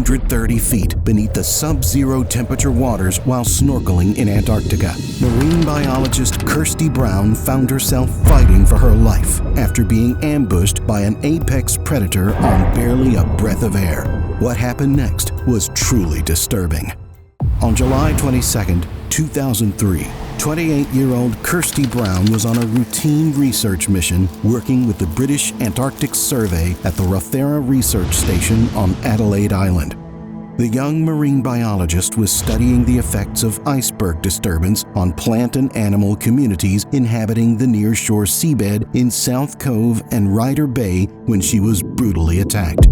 130 feet beneath the sub-zero temperature waters while snorkeling in Antarctica. Marine biologist Kirsty Brown found herself fighting for her life after being ambushed by an apex predator on barely a breath of air. What happened next was truly disturbing. On July 22, 2003, 28-year-old Kirsty Brown was on a routine research mission working with the British Antarctic Survey at the Rothera Research Station on Adelaide Island. The young marine biologist was studying the effects of iceberg disturbance on plant and animal communities inhabiting the nearshore seabed in South Cove and Ryder Bay when she was brutally attacked.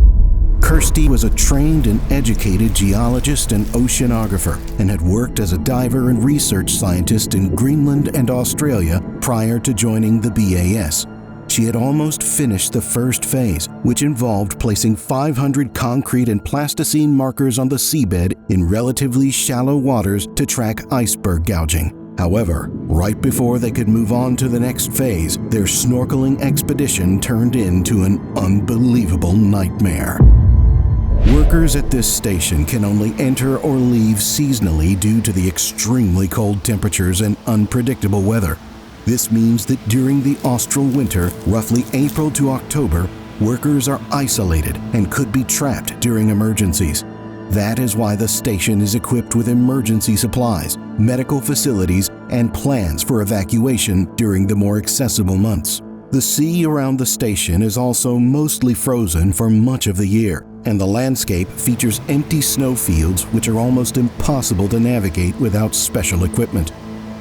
Kirsty was a trained and educated geologist and oceanographer and had worked as a diver and research scientist in Greenland and Australia prior to joining the BAS. She had almost finished the first phase, which involved placing 500 concrete and plasticine markers on the seabed in relatively shallow waters to track iceberg gouging. However, right before they could move on to the next phase, their snorkeling expedition turned into an unbelievable nightmare. Workers at this station can only enter or leave seasonally due to the extremely cold temperatures and unpredictable weather. This means that during the austral winter, roughly April to October, workers are isolated and could be trapped during emergencies. That is why the station is equipped with emergency supplies, medical facilities, and plans for evacuation during the more accessible months. The sea around the station is also mostly frozen for much of the year, and the landscape features empty snowfields which are almost impossible to navigate without special equipment.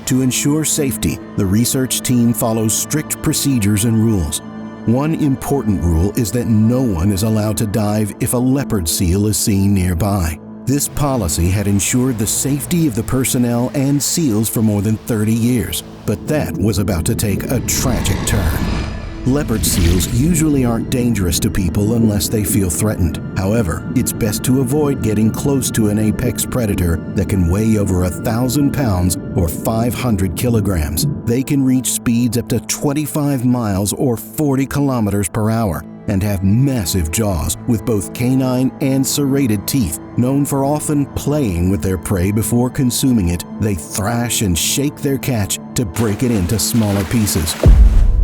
To ensure safety, the research team follows strict procedures and rules. One important rule is that no one is allowed to dive if a leopard seal is seen nearby. This policy had ensured the safety of the personnel and seals for more than 30 years, but that was about to take a tragic turn. Leopard seals usually aren't dangerous to people unless they feel threatened. However, it's best to avoid getting close to an apex predator that can weigh over 1,000 pounds or 500 kilograms. They can reach speeds up to 25 miles or 40 kilometers per hour and have massive jaws with both canine and serrated teeth. Known for often playing with their prey before consuming it, they thrash and shake their catch to break it into smaller pieces.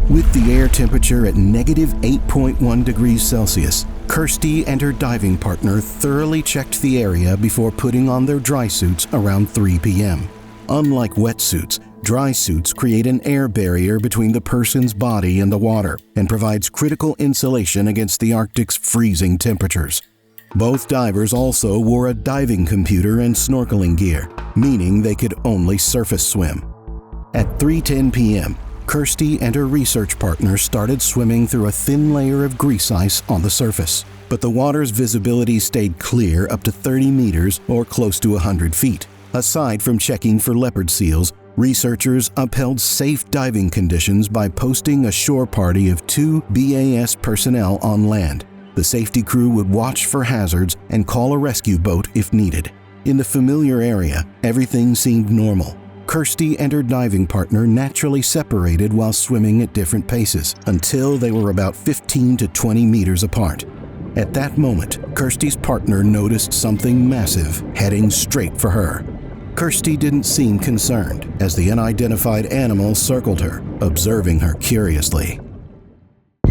With the air temperature at -8.1 degrees Celsius, Kirsty and her diving partner thoroughly checked the area before putting on their dry suits around 3 p.m. Unlike wetsuits, dry suits create an air barrier between the person's body and the water and provides critical insulation against the Arctic's freezing temperatures. Both divers also wore a diving computer and snorkeling gear, meaning they could only surface swim. At 3:10 p.m., Kirsty and her research partner started swimming through a thin layer of grease ice on the surface, but the water's visibility stayed clear up to 30 meters or close to 100 feet. Aside from checking for leopard seals, researchers upheld safe diving conditions by posting a shore party of 2 BAS personnel on land. The safety crew would watch for hazards and call a rescue boat if needed. In the familiar area, everything seemed normal. Kirsty and her diving partner naturally separated while swimming at different paces until they were about 15 to 20 meters apart. At that moment, Kirsty's partner noticed something massive heading straight for her. Kirsty didn't seem concerned as the unidentified animal circled her, observing her curiously.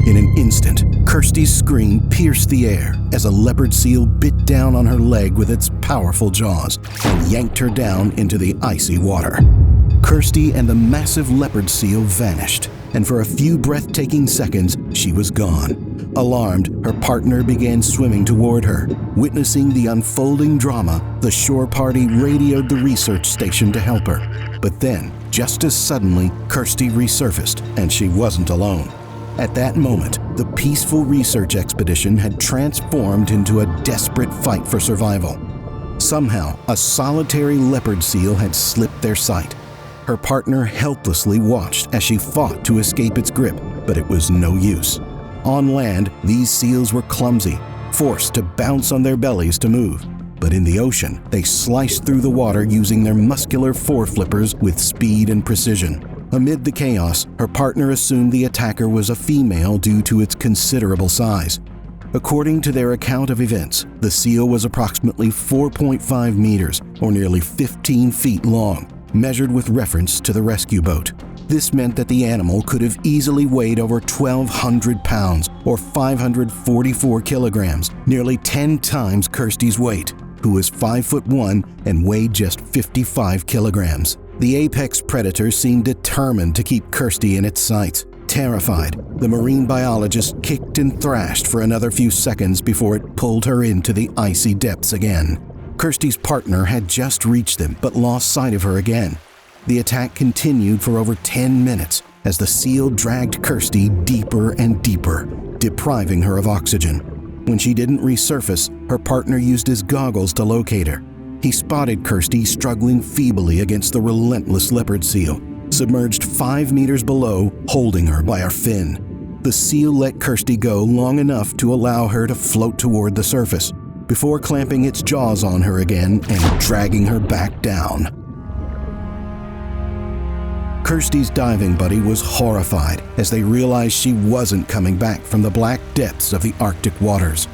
In an instant, Kirsty's scream pierced the air as a leopard seal bit down on her leg with its powerful jaws and yanked her down into the icy water. Kirsty and the massive leopard seal vanished, and for a few breathtaking seconds, she was gone. Alarmed, her partner began swimming toward her. Witnessing the unfolding drama, the shore party radioed the research station to help her. But then, just as suddenly, Kirsty resurfaced, and she wasn't alone. At that moment, the peaceful research expedition had transformed into a desperate fight for survival. Somehow, a solitary leopard seal had slipped their sight. Her partner helplessly watched as she fought to escape its grip, but it was no use. On land, these seals were clumsy, forced to bounce on their bellies to move. But in the ocean, they sliced through the water using their muscular foreflippers with speed and precision. Amid the chaos, her partner assumed the attacker was a female due to its considerable size. According to their account of events, the seal was approximately 4.5 meters, or nearly 15 feet long, measured with reference to the rescue boat. This meant that the animal could have easily weighed over 1,200 pounds, or 544 kilograms, nearly 10 times Kirsty's weight, who was 5'1" and weighed just 55 kilograms. The apex predator seemed determined to keep Kirsty in its sights. Terrified, the marine biologist kicked and thrashed for another few seconds before it pulled her into the icy depths again. Kirsty's partner had just reached them but lost sight of her again. The attack continued for over 10 minutes as the seal dragged Kirsty deeper and deeper, depriving her of oxygen. When she didn't resurface, her partner used his goggles to locate her. He spotted Kirsty struggling feebly against the relentless leopard seal, submerged 5 meters below, holding her by her fin. The seal let Kirsty go long enough to allow her to float toward the surface, before clamping its jaws on her again and dragging her back down. Kirsty's diving buddy was horrified as they realized she wasn't coming back from the black depths of the Arctic waters.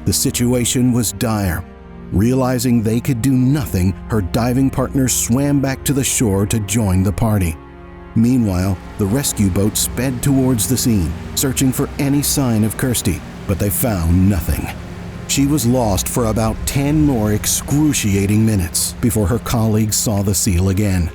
The situation was dire. Realizing they could do nothing, her diving partner swam back to the shore to join the party. Meanwhile, the rescue boat sped towards the scene, searching for any sign of Kirsty, but they found nothing. She was lost for about 10 more excruciating minutes before her colleagues saw the seal again.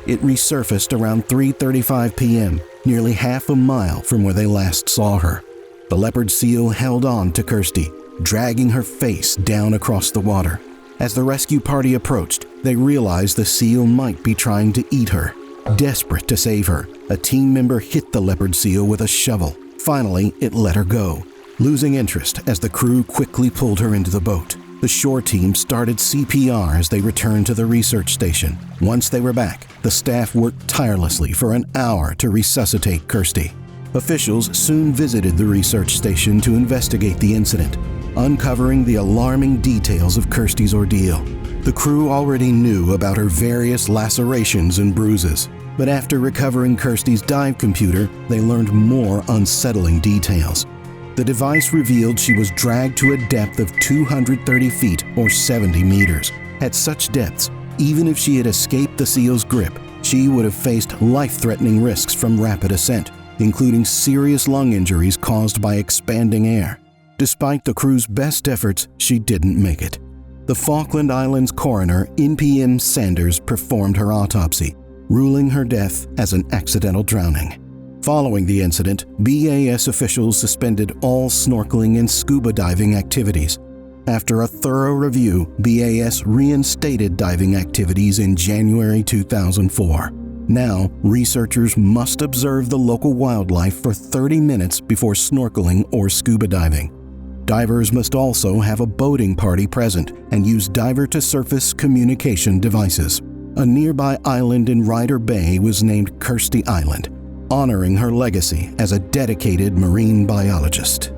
It resurfaced around 3:35 p.m., nearly half a mile from where they last saw her. The leopard seal held on to Kirsty, dragging her face down across the water. As the rescue party approached, they realized the seal might be trying to eat her. Desperate to save her, a team member hit the leopard seal with a shovel. Finally, it let her go, losing interest as the crew quickly pulled her into the boat. The shore team started CPR as they returned to the research station. Once they were back, the staff worked tirelessly for an hour to resuscitate Kirsty. Officials soon visited the research station to investigate the incident, uncovering the alarming details of Kirsty's ordeal. The crew already knew about her various lacerations and bruises, but after recovering Kirsty's dive computer, they learned more unsettling details. The device revealed she was dragged to a depth of 230 feet or 70 meters. At such depths, even if she had escaped the seal's grip, she would have faced life-threatening risks from rapid ascent, including serious lung injuries caused by expanding air. Despite the crew's best efforts, she didn't make it. The Falkland Islands coroner, NPM Sanders, performed her autopsy, ruling her death as an accidental drowning. Following the incident, BAS officials suspended all snorkeling and scuba diving activities. After a thorough review, BAS reinstated diving activities in January 2004. Now, researchers must observe the local wildlife for 30 minutes before snorkeling or scuba diving. Divers must also have a boating party present and use diver-to-surface communication devices. A nearby island in Ryder Bay was named Kirsty Island, honoring her legacy as a dedicated marine biologist.